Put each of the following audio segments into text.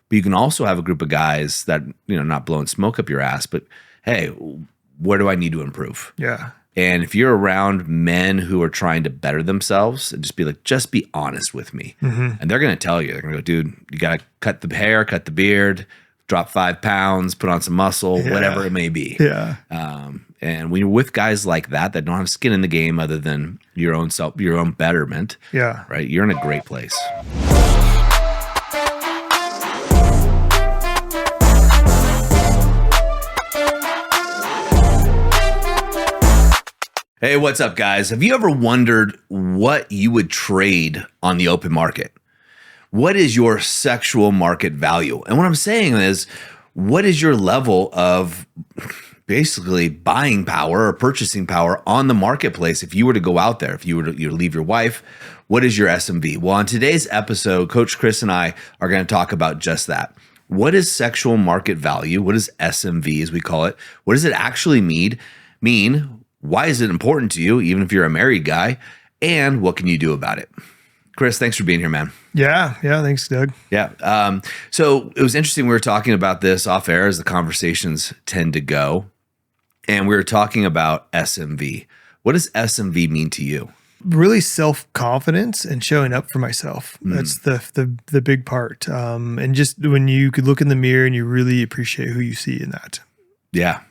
But you can also have a group of guys that, not blowing smoke up your ass, but hey, where do I need to improve? Yeah. And if you're around men who are trying to better themselves, and just be honest with me. And they're going to tell you, they're going to go, dude, you got to cut the hair, cut the beard, drop 5 pounds, put on some muscle, whatever it may be. Yeah. And when you're with guys like that don't have skin in the game other than your own betterment, right? You're in a great place. Hey, what's up, guys? Have you ever wondered what you would trade on the open market? What is your sexual market value? And what I'm saying is, what is your level of basically buying power or purchasing power on the marketplace if you were to go out there, if you were to leave your wife? What is your SMV? Well, on today's episode, Coach Chris and I are going to talk about just that. What is sexual market value? What is SMV, as we call it? What does it actually mean? Why is it important to you, even if you're a married guy? And what can you do about it? Chris, thanks for being here, man. Yeah. Thanks, Doug. Yeah. So it was interesting. We were talking about this off air as the conversations tend to go. And we were talking about SMV. What does SMV mean to you? Really self-confidence and showing up for myself. That's the big part. And just when you could look in the mirror and you really appreciate who you see in that. Yeah.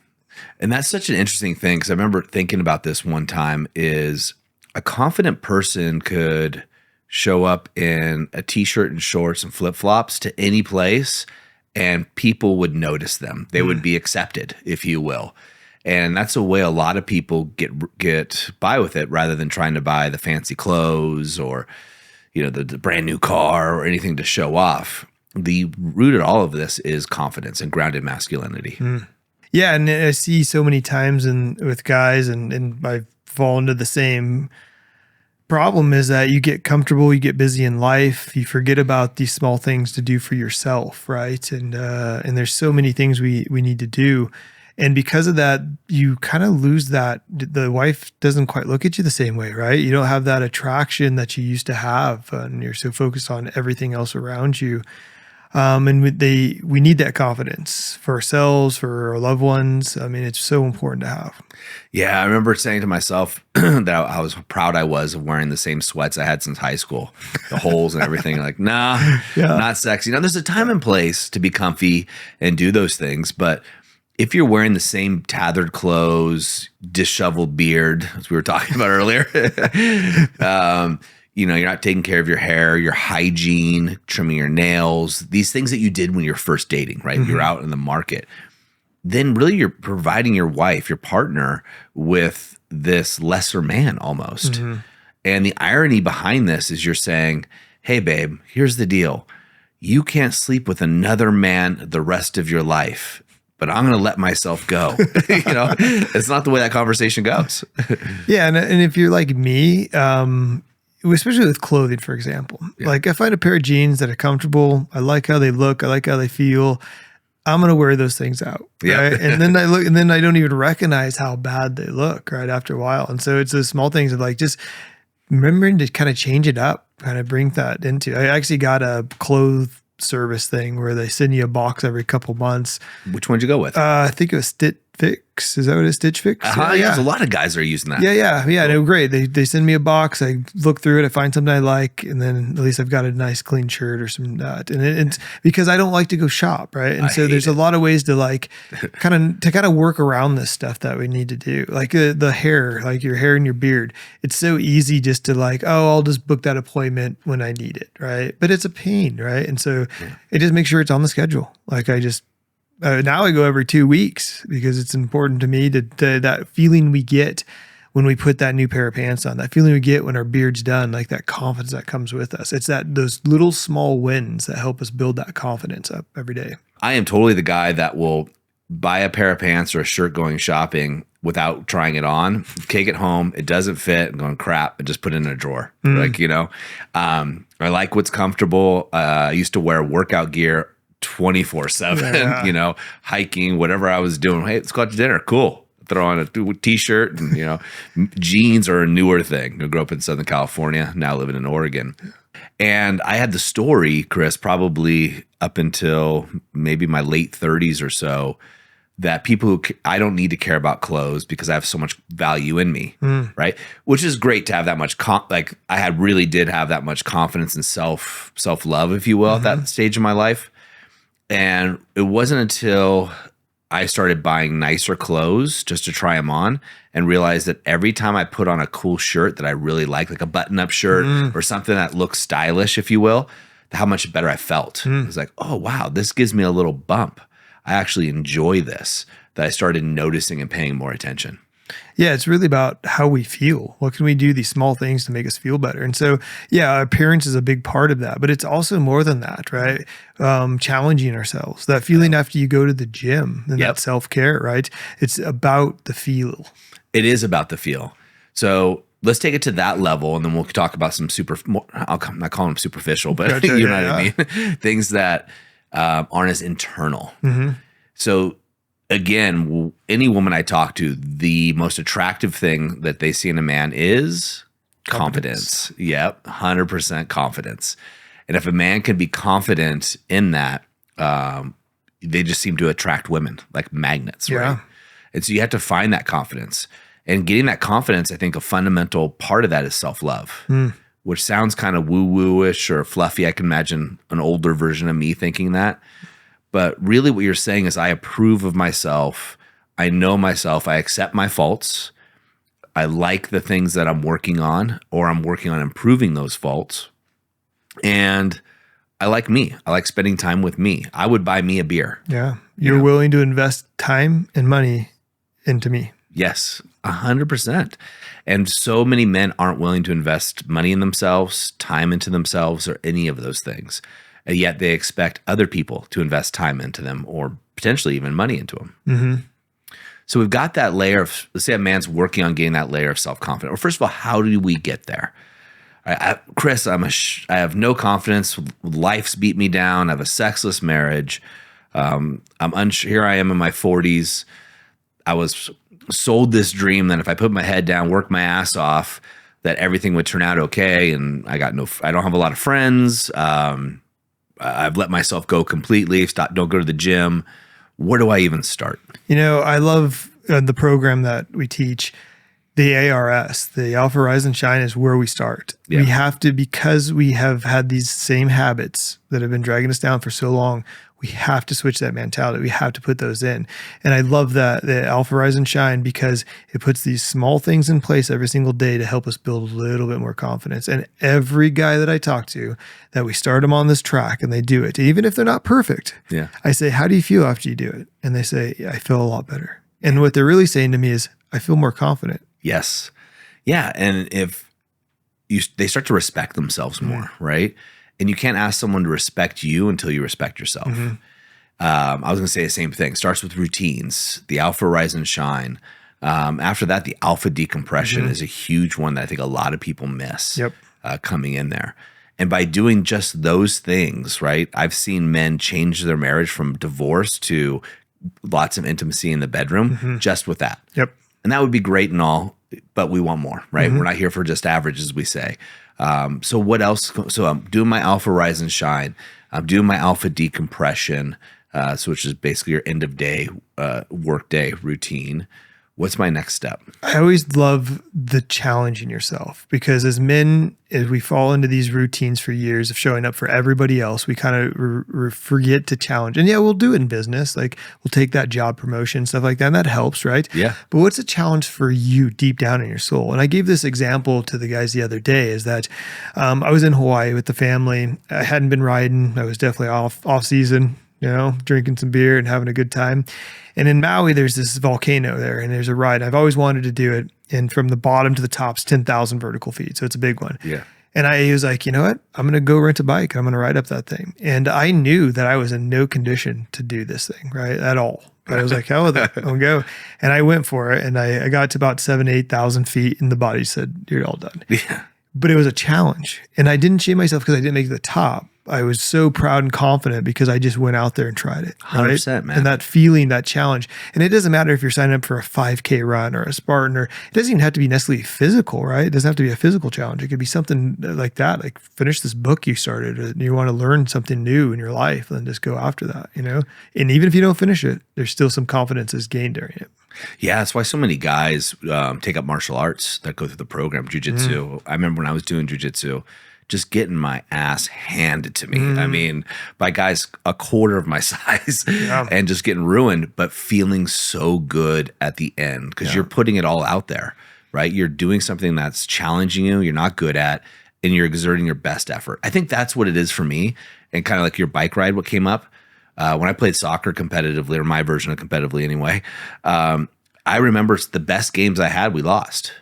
And that's such an interesting thing, because I remember thinking about this one time. Is a confident person could show up in a t-shirt and shorts and flip-flops to any place and people would notice them. They would be accepted, if you will. And that's the way a lot of people get by with it, rather than trying to buy the fancy clothes or, the brand new car or anything to show off. The root of all of this is confidence and grounded masculinity. Yeah, and I see so many times with guys, and I fall into the same problem, is that you get comfortable, you get busy in life, you forget about these small things to do for yourself, right? And there's so many things we need to do. And because of that, you kind of lose that. The wife doesn't quite look at you the same way, right? You don't have that attraction that you used to have, and you're so focused on everything else around you. And we need that confidence for ourselves, for our loved ones. I mean, it's so important to have. Yeah, I remember saying to myself that I was proud I was of wearing the same sweats I had since high school, the holes and everything. Like, nah, not sexy. Now, there's a time and place to be comfy and do those things, but if you're wearing the same tethered clothes, disheveled beard, as we were talking about earlier, you're not taking care of your hair, your hygiene, trimming your nails, these things that you did when you're first dating, right? You're out in the market. Then really you're providing your wife, your partner, with this lesser man almost. And the irony behind this is you're saying, hey, babe, here's the deal. You can't sleep with another man the rest of your life, but I'm going to let myself go. It's not the way that conversation goes. Yeah. And if you're like me, especially with clothing, for example, like I find a pair of jeans that are comfortable. I like how they look. I like how they feel. I'm going to wear those things out. Right? And then I don't even recognize how bad they look right after a while. And so it's those small things of like, just remembering to kind of change it up, kind of bring that into. I actually got a clothes service thing where they send you a box every couple months. Which one did you go with? I think it was Stitch Fix. Is that what it is? Stitch Fix? Yeah. There's a lot of guys that are using that. Yeah. No, great. They send me a box. I look through it. I find something I like, and then at least I've got a nice clean shirt or some that. And it's because I don't like to go shop, right? And so there's a lot of ways to kind of work around this stuff that we need to do. Like the hair, like your hair and your beard. It's so easy just to I'll just book that appointment when I need it, right? But it's a pain, right? And so it just makes sure it's on the schedule. Like I just. Now I go every 2 weeks because it's important to me to that feeling we get when we put that new pair of pants on, that feeling we get when our beard's done, like that confidence that comes with us. It's those little small wins that help us build that confidence up every day. I am totally the guy that will buy a pair of pants or a shirt going shopping without trying it on, take it home, it doesn't fit, and going crap, and just put it in a drawer. I like what's comfortable. I used to wear workout gear 24/7, hiking, whatever I was doing. Hey, let's go out to dinner. Cool. Throw on a t-shirt and, jeans are a newer thing. I grew up in Southern California, now living in Oregon. And I had the story, Chris, probably up until maybe my late 30s or so, that people who I don't need to care about clothes because I have so much value in me, right? Which is great to have that much really did have that much confidence and self-love, if you will, at that stage of my life. And it wasn't until I started buying nicer clothes just to try them on and realized that every time I put on a cool shirt that I really like a button-up shirt or something that looks stylish, if you will, how much better I felt. It was like, oh, wow, this gives me a little bump. I actually enjoy this, that I started noticing and paying more attention. Yeah, it's really about how we feel. What can we do, these small things to make us feel better? And so, yeah, appearance is a big part of that, but it's also more than that, right? Challenging ourselves, that feeling after you go to the gym and that self-care, right? It's about the feel. It is about the feel. So let's take it to that level, and then we'll talk about some I'm not calling them superficial, but you know what I mean? Things that aren't as internal. So again, any woman I talk to, the most attractive thing that they see in a man is confidence. Yep, 100% confidence. And if a man can be confident in that, they just seem to attract women like magnets, right? And so you have to find that confidence. And getting that confidence, I think a fundamental part of that is self-love, which sounds kind of woo-woo-ish or fluffy. I can imagine an older version of me thinking that. But really what you're saying is I approve of myself. I know myself. I accept my faults. I like the things that I'm working on, or I'm working on improving those faults. And I like me. I like spending time with me. I would buy me a beer. Yeah. You're willing to invest time and money into me. Yes, 100%. And so many men aren't willing to invest money in themselves, time into themselves, or any of those things. And yet they expect other people to invest time into them or potentially even money into them. So we've got that layer of, let's say a man's working on getting that layer of self-confidence. Well, first of all, how do we get there? Chris, I have no confidence. Life's beat me down. I have a sexless marriage. I'm unsure. Here I am in my 40s. I was sold this dream that if I put my head down, work my ass off, that everything would turn out okay. And I don't have a lot of friends. I've let myself go completely. Don't go to the gym. Where do I even start? You know, I love the program that we teach. The ARS, the Alpha, Rise, and Shine is where we start. We have to, because we have had these same habits that have been dragging us down for so long, we have to switch that mentality. We have to put those in. And I love that, the Alpha, Rise, and Shine, because it puts these small things in place every single day to help us build a little bit more confidence. And every guy that I talk to, that we start them on this track and they do it, even if they're not perfect, I say, how do you feel after you do it? And they say, I feel a lot better. And what they're really saying to me is, I feel more confident. Yes. Yeah. And if they start to respect themselves more, right? And you can't ask someone to respect you until you respect yourself. I was going to say the same thing. Starts with routines, the Alpha, Rise, and Shine. After that, the Alpha decompression is a huge one that I think a lot of people miss coming in there. And by doing just those things, right, I've seen men change their marriage from divorce to lots of intimacy in the bedroom just with that. And that would be great and all, but we want more, right? We're not here for just average, as we say. So what else? So I'm doing my Alpha, Rise, and Shine. I'm doing my Alpha decompression, which is basically your end of day, work day routine. What's my next step? I always love the challenging yourself, because as men, as we fall into these routines for years of showing up for everybody else, we kind of forget to challenge. And yeah, we'll do it in business. Like we'll take that job promotion, stuff like that. And that helps, right? Yeah. But what's a challenge for you deep down in your soul? And I gave this example to the guys the other day is that I was in Hawaii with the family. I hadn't been riding. I was definitely off season, you know, drinking some beer and having a good time. And in Maui, there's this volcano there, and there's a ride. I've always wanted to do it. And from the bottom to the top's 10,000 vertical feet. So it's a big one. Yeah. And I was like, you know what? I'm going to go rent a bike. I'm going to ride up that thing. And I knew that I was in no condition to do this thing, right? At all. But I was like, hell with it. I'll go. And I went for it. And I got to about 7,000 to 8,000 feet, and the body said, you're all done. Yeah. But it was a challenge. And I didn't shame myself because I didn't make the top. I was so proud and confident because I just went out there and tried it. Right? 100%, man. And that feeling, that challenge. And it doesn't matter if you're signing up for a 5K run or a Spartan, or it doesn't even have to be necessarily physical, right? It doesn't have to be a physical challenge. It could be something like that, like finish this book you started, or you want to learn something new in your life, then just go after that, you know? And even if you don't finish it, there's still some confidence is gained during it. Yeah, that's why so many guys take up martial arts that go through the program, jujitsu. I remember when I was doing jujitsu, just getting my ass handed to me. I mean, by guys a quarter of my size and just getting ruined, but feeling so good at the end because you're putting it all out there, right? You're doing something that's challenging you, you're not good at, and you're exerting your best effort. I think that's what it is for me. And kind of like your bike ride, what came up. When I played soccer competitively, or my version of competitively anyway, I remember the best games I had, we lost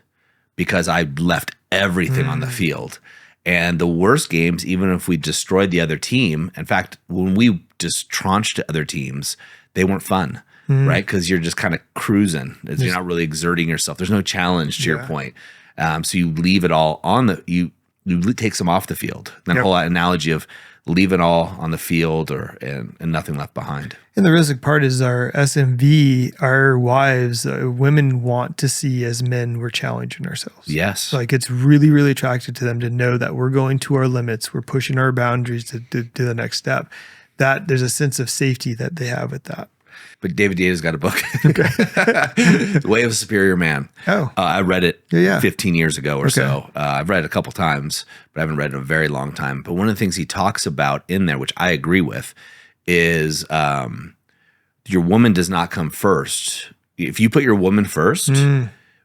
because I left everything on the field. And the worst games, even if we destroyed the other team, in fact, when we just tronched other teams, they weren't fun, right? Because you're just kind of cruising. You're not really exerting yourself. There's no challenge to your point. So you leave it all on you take some off the field. That whole analogy of leave it all on the field and nothing left behind. And the risk part is our SMV, our wives, women want to see as men we're challenging ourselves. Yes. Like it's really, really attractive to them to know that we're going to our limits. We're pushing our boundaries to the next step. That there's a sense of safety that they have with that. But David Data's got a book, The Way of a Superior Man. Oh. I read it 15 years ago or so. I've read it a couple times, but I haven't read it in a very long time. But one of the things he talks about in there, which I agree with, is your woman does not come first. If you put your woman first,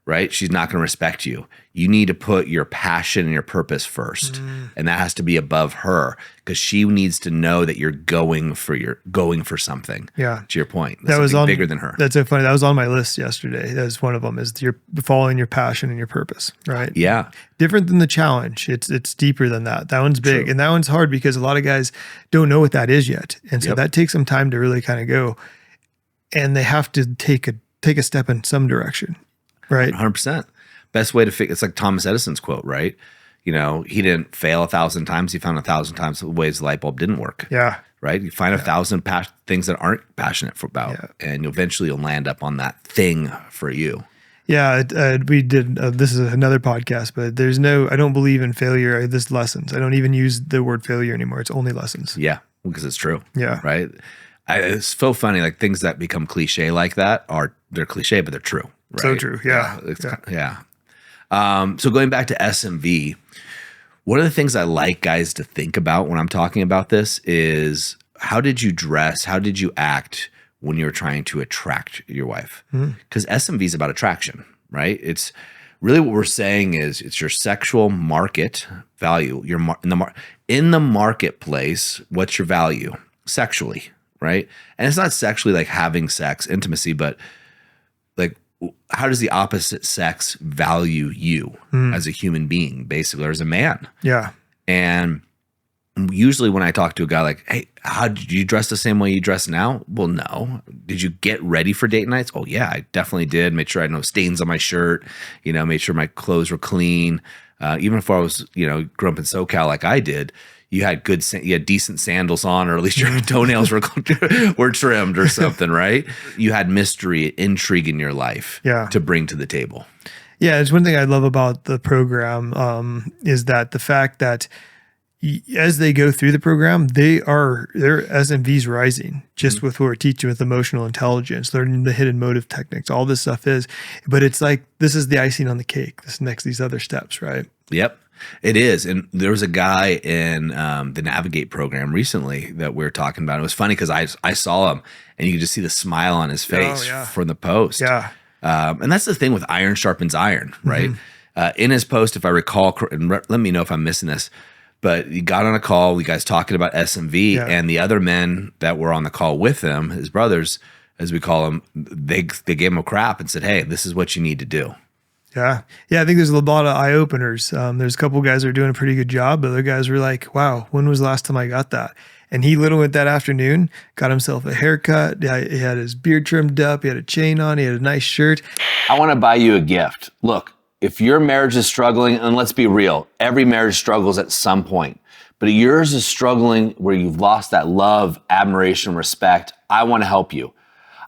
right, she's not going to respect you. You need to put your passion and your purpose first. And that has to be above her because she needs to know that you're going for something. Yeah. To your point. That's that was bigger than her. That's so funny. That was on my list yesterday. That was one of them, is you're following your passion and your purpose, right? Yeah. Different than the challenge. It's deeper than that. That one's big. True. And that one's hard because a lot of guys don't know what that is yet. And so that takes some time to really kind of go. And they have to take a step in some direction. Right. 100%. Best way to fix it's like Thomas Edison's quote, right? You know, he didn't fail 1,000 times. He found 1,000 times the ways the light bulb didn't work. Yeah. Right. You find 1,000 things that aren't passionate about, and eventually you'll land up on that thing for you. Yeah. We did. This is another podcast, but I don't believe in failure. There's lessons. I don't even use the word failure anymore. It's only lessons. Yeah. Because it's true. Yeah. Right. It's so funny. Like things that become cliche like that they're cliche, but they're true. Right? So true. Yeah. So going back to SMV, one of the things I like guys to think about when I'm talking about this is how did you dress? How did you act when you were trying to attract your wife? Because SMV is about attraction, right? It's really what we're saying is it's your sexual market value. In the marketplace, what's your value sexually, right? And it's not sexually like having sex, intimacy, but like how does the opposite sex value you as a human being, basically, or as a man? Yeah. And usually when I talk to a guy like, hey, how did you dress the same way you dress now? Well, no. Did you get ready for date nights? Oh yeah, I definitely did. Made sure I had no stains on my shirt, made sure my clothes were clean. Even if I was, grew up in SoCal like I did, you had decent sandals on, or at least your toenails were trimmed or something, right? You had mystery, intrigue in your life to bring to the table. Yeah, it's one thing I love about the program is that the fact that as they go through the program, their SMV's rising just with what we're teaching with emotional intelligence, learning the hidden motive techniques, all this stuff is. But it's like, this is the icing on the cake, these other steps, right? Yep. It is. And there was a guy in the Navigate program recently that we were talking about. It was funny because I saw him and you could just see the smile on his face from the post. Yeah. And that's the thing with iron sharpens iron, right? In his post, if I recall, and let me know if I'm missing this, but he got on a call, you guys talking about SMV, and the other men that were on the call with him, his brothers, as we call them, they gave him a crap and said, hey, this is what you need to do. Yeah. I think there's a lot of eye openers. There's a couple of guys that are doing a pretty good job, but other guys were like, wow, when was the last time I got that? And he literally went that afternoon, got himself a haircut. He had his beard trimmed up. He had a chain on. He had a nice shirt. I want to buy you a gift. Look, if your marriage is struggling, and let's be real, every marriage struggles at some point. but yours is struggling where you've lost that love, admiration, respect, I want to help you.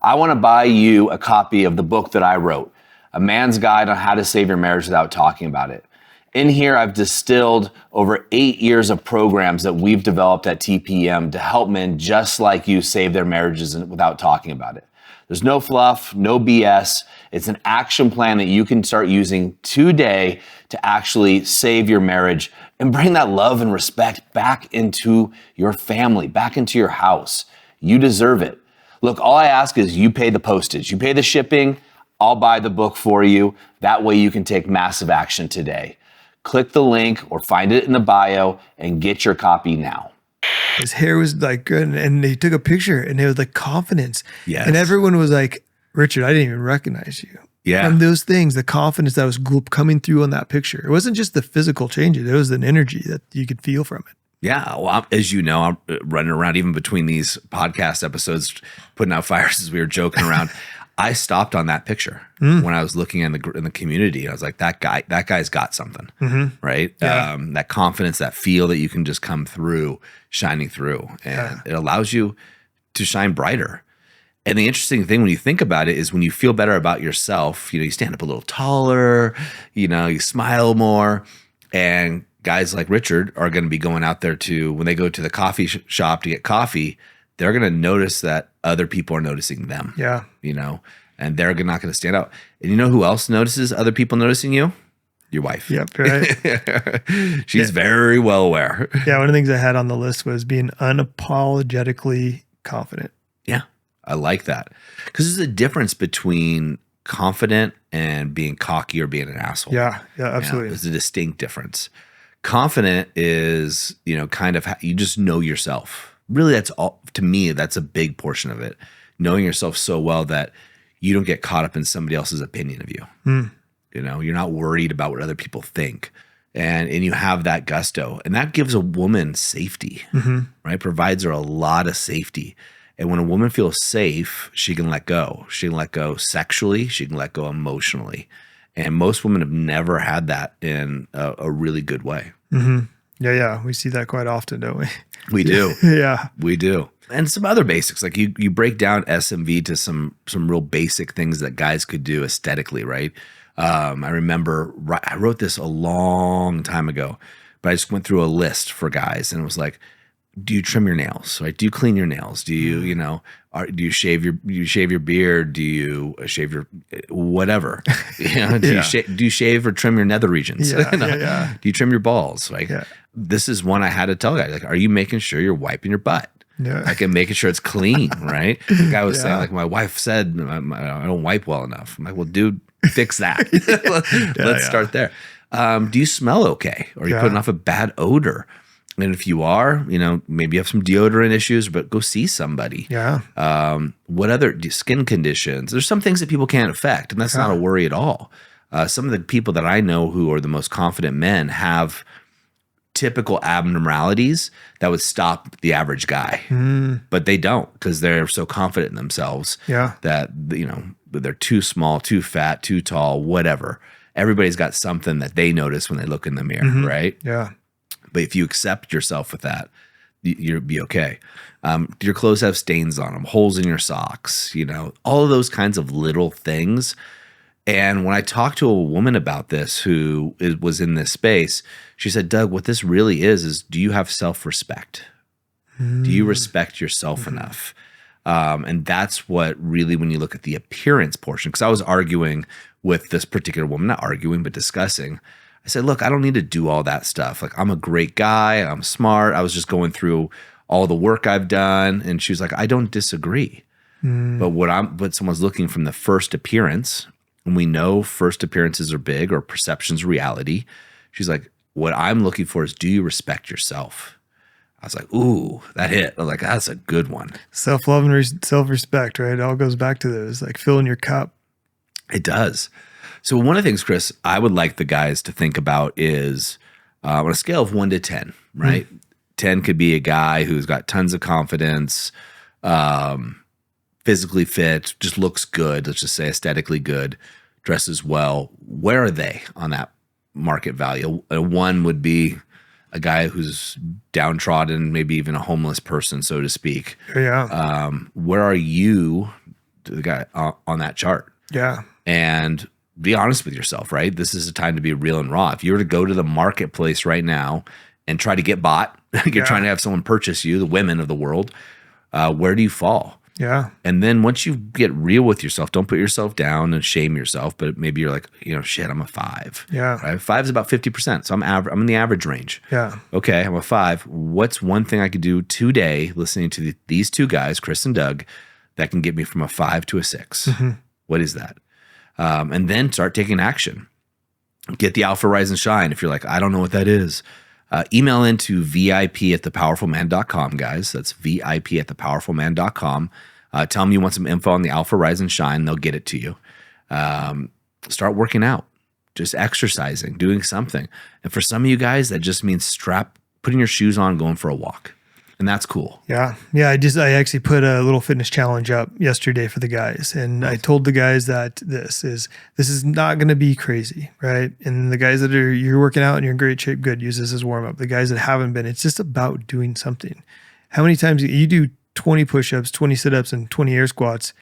I want to buy you a copy of the book that I wrote, A Man's Guide on How to Save Your Marriage Without Talking About It. In here, I've distilled over 8 years of programs that we've developed at TPM to help men just like you save their marriages without talking about it. There's no fluff, no BS. It's an action plan that you can start using today to actually save your marriage and bring that love and respect back into your family, back into your house. You deserve it. Look, all I ask is you pay the postage, you pay the shipping, I'll buy the book for you. That way you can take massive action today. Click the link or find it in the bio and get your copy now. His hair was like good, and he took a picture, and it was like confidence. Yes. And everyone was like, Richard, I didn't even recognize you. Yeah. From those things, the confidence that was coming through on that picture. It wasn't just the physical changes, it was an energy that you could feel from it. Yeah. Well, as you know, I'm running around even between these podcast episodes, putting out fires as we were joking around. I stopped on that picture when I was looking in the community. I was like, that guy's got something, right? Yeah. That confidence, that feel that you can just come through, shining through, and it allows you to shine brighter. And the interesting thing when you think about it is when you feel better about yourself, you stand up a little taller, you smile more, and guys like Richard are going to be going out there when they go to the coffee shop to get coffee, they're going to notice that other people are noticing them. Yeah. And they're not going to stand out. And you know who else notices other people noticing you? Your wife. Yep. Right. She's very well aware. Yeah. One of the things I had on the list was being unapologetically confident. Yeah. I like that. Because there's a difference between confident and being cocky or being an asshole. Yeah. Yeah. Absolutely. There's a distinct difference. Confident is, kind of you just know yourself. Really, that's all to me. That's a big portion of it. Knowing yourself so well that you don't get caught up in somebody else's opinion of you. You're not worried about what other people think, and you have that gusto, and that gives a woman safety, right? Provides her a lot of safety. And when a woman feels safe, she can let go. She can let go sexually. She can let go emotionally. And most women have never had that in a really good way. Yeah. We see that quite often, don't we? We do. Yeah. We do. And some other basics, like you break down SMV to some real basic things that guys could do aesthetically, right? I remember I wrote this a long time ago, but I just went through a list for guys, and it was like, do you trim your nails? Right? Do you clean your nails? Do you, do you shave your beard? Do you shave your whatever? Do you shave or trim your nether regions? Yeah. Do you trim your balls? This is one I had to tell guys. Like, are you making sure you're wiping your butt? Yeah. Like, and making sure it's clean, right? The guy was saying, like, my wife said I don't wipe well enough. I'm like, well, dude, fix that. Let's start there. Do you smell okay? Or are you putting off a bad odor? And if you are, maybe you have some deodorant issues, but go see somebody. Yeah. What other skin conditions? There's some things that people can't affect, and that's not a worry at all. Some of the people that I know who are the most confident men have typical abnormalities that would stop the average guy, but they don't, because they're so confident in themselves that, they're too small, too fat, too tall, whatever. Everybody's got something that they notice when they look in the mirror, right? Yeah. But if you accept yourself with that, you'll be okay. Your clothes have stains on them, holes in your socks, all of those kinds of little things. And when I talked to a woman about this who was in this space, she said, Doug, what this really is do you have self-respect? Do you respect yourself enough? And that's what really, when you look at the appearance portion, because I was arguing with this particular woman, not arguing, but discussing. I said, look, I don't need to do all that stuff. Like, I'm a great guy. I'm smart. I was just going through all the work I've done. And she was like, I don't disagree. But someone's looking from the first appearance, and we know first appearances are big, or perception's reality. She's like, what I'm looking for is, do you respect yourself? I was like, ooh, that hit. I was like, that's a good one. Self-love and self-respect, right? It all goes back to those, like filling your cup. It does. So one of the things, Chris, I would like the guys to think about is on a scale of 1 to 10, right? 10 could be a guy who's got tons of confidence, physically fit, just looks good, let's just say aesthetically good, dresses well. Where are they on that market value? A 1 would be a guy who's downtrodden, maybe even a homeless person, so to speak. Yeah. Where are you, the guy on that chart? Yeah. And be honest with yourself, right? This is a time to be real and raw. If you were to go to the marketplace right now and try to get bought, you're trying to have someone purchase you, the women of the world, where do you fall? Yeah. And then once you get real with yourself, don't put yourself down and shame yourself, but maybe you're like, shit, I'm a 5. Yeah. Right? 5 is about 50%. So I'm in the average range. Yeah. Okay, I'm a 5. What's one thing I could do today listening to these two guys, Chris and Doug, that can get me from a 5 to a 6? What is that? And then start taking action. Get the Alpha Rise and Shine. If you're like, I don't know what that is, email into vip@thepowerfulman.com, guys. That's vip@thepowerfulman.com. Tell them you want some info on the Alpha Rise and Shine. They'll get it to you. Start working out, just exercising, doing something. And for some of you guys, that just means putting your shoes on, going for a walk. And that's cool. Yeah. Yeah. I actually put a little fitness challenge up yesterday for the guys. And I told the guys that this is not going to be crazy. Right. And the guys that you're working out and you're in great shape, good, use this as warm up. The guys that haven't been, it's just about doing something. How many times you do 20 push-ups, 20 sit-ups, and 20 air squats,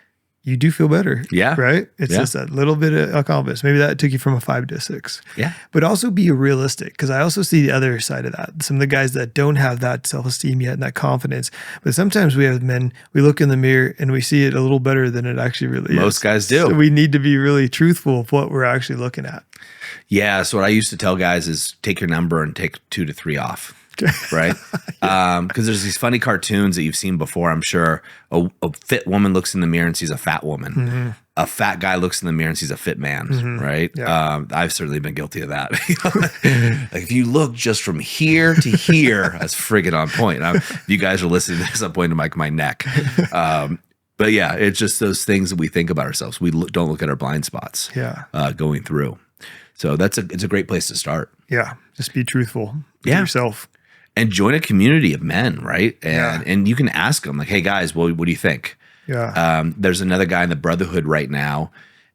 you do feel better. Yeah. Right? It's just a little bit of accomplishment. Maybe that took you from a 5 to a 6. Yeah. But also be realistic, because I also see the other side of that. Some of the guys that don't have that self-esteem yet and that confidence. But sometimes we have men, we look in the mirror and we see it a little better than it actually really is. Most guys do. So we need to be really truthful of what we're actually looking at. Yeah. So what I used to tell guys is take your number and take 2 to 3 off. Right? Because there's these funny cartoons that you've seen before, I'm sure. A fit woman looks in the mirror and sees a fat woman. A fat guy looks in the mirror and sees a fit man, right? Yeah. I've certainly been guilty of that. Like if you look just from here to here, that's friggin' on point. If you guys are listening to this, I'm pointing to my neck. But yeah, it's just those things that we think about ourselves. We don't look at our blind spots going through. So it's a great place to start. Yeah. Just be truthful with yourself. And join a community of men, right? And you can ask them, like, hey, guys, what do you think? Yeah. There's another guy in the Brotherhood right now,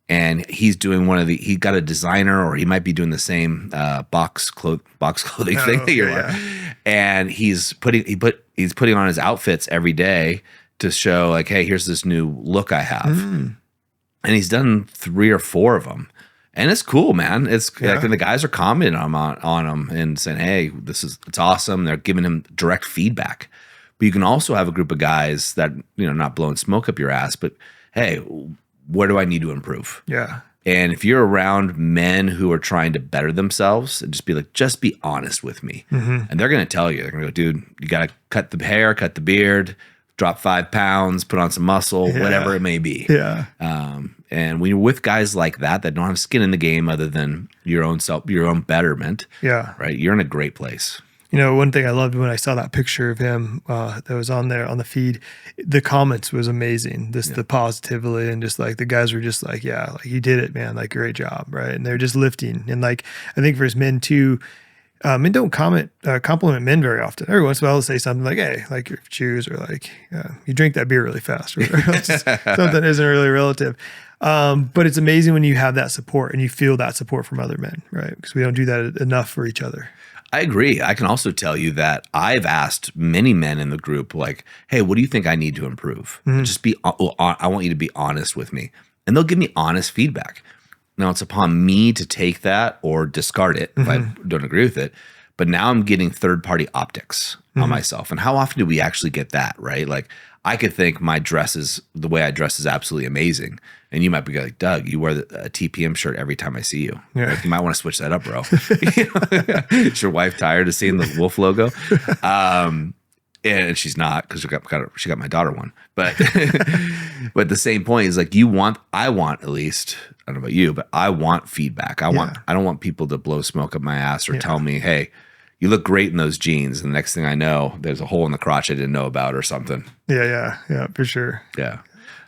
and he's doing he got a designer, or he might be doing the same box clothing thing that you're on. And he's putting on his outfits every day to show, like, hey, here's this new look I have. And he's done 3 or 4 of them. And it's cool, man. It's like, and the guys are commenting on him and saying, hey, it's awesome. They're giving him direct feedback. But you can also have a group of guys that, not blowing smoke up your ass, but hey, where do I need to improve? Yeah. And if you're around men who are trying to better themselves, and just be honest with me. And they're going to tell you, they're going to go, dude, you got to cut the hair, cut the beard, drop 5 pounds, put on some muscle, whatever it may be. Yeah. And when you're with guys like that don't have skin in the game other than your own betterment, right? You're in a great place. One thing I loved when I saw that picture of him that was on there on the feed, the comments was amazing. The positivity, and just like the guys were just like, yeah, like you did it, man, like great job, right? And they're just lifting. And like I think for his men too, men don't compliment men very often. Every once in a while, they'll say something like, hey, like your shoes, or like, you drink that beer really fast, or something isn't really relative. But it's amazing when you have that support and you feel that support from other men, right? Because we don't do that enough for each other. I agree. I can also tell you that I've asked many men in the group, like, hey, what do you think I need to improve? Just I want you to be honest with me. And they'll give me honest feedback. Now it's upon me to take that or discard it if I don't agree with it. But now I'm getting third-party optics on myself. And how often do we actually get that, right? Like I could think the way I dress is absolutely amazing. And you might be like, Doug, you wear a TPM shirt every time I see you. Yeah. Like, you might want to switch that up, bro. Is your wife tired of seeing the wolf logo? And she's not, because she got my daughter one. But but the same point is like I want at least, I don't know about you, but I want feedback. I don't want people to blow smoke up my ass or tell me, hey, you look great in those jeans. And the next thing I know, there's a hole in the crotch I didn't know about or something. Yeah, for sure. Yeah.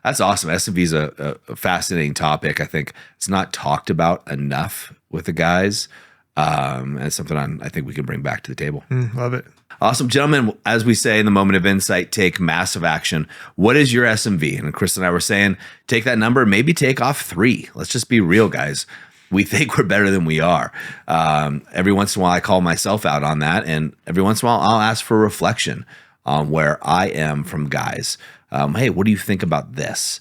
That's awesome. SMV is a fascinating topic. I think it's not talked about enough with the guys. And it's something I think we can bring back to the table. Love it. Awesome. Gentlemen, as we say in the moment of insight, take massive action. What is your SMV? And Chris and I were saying, take that number, maybe take off 3. Let's just be real, guys. We think we're better than we are. Every once in a while, I call myself out on that. And every once in a while, I'll ask for reflection on where I am from guys. Hey, what do you think about this?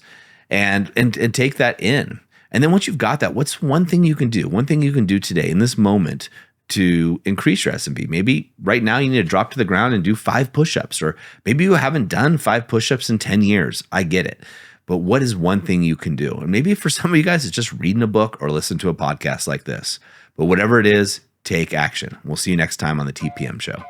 And take that in. And then once you've got that, what's one thing you can do? One thing you can do today in this moment to increase your SMV. Maybe right now you need to drop to the ground and do 5 push-ups, or maybe you haven't done 5 push-ups in 10 years. I get it. But what is one thing you can do? And maybe for some of you guys, it's just reading a book or listen to a podcast like this. But whatever it is, take action. We'll see you next time on the TPM Show.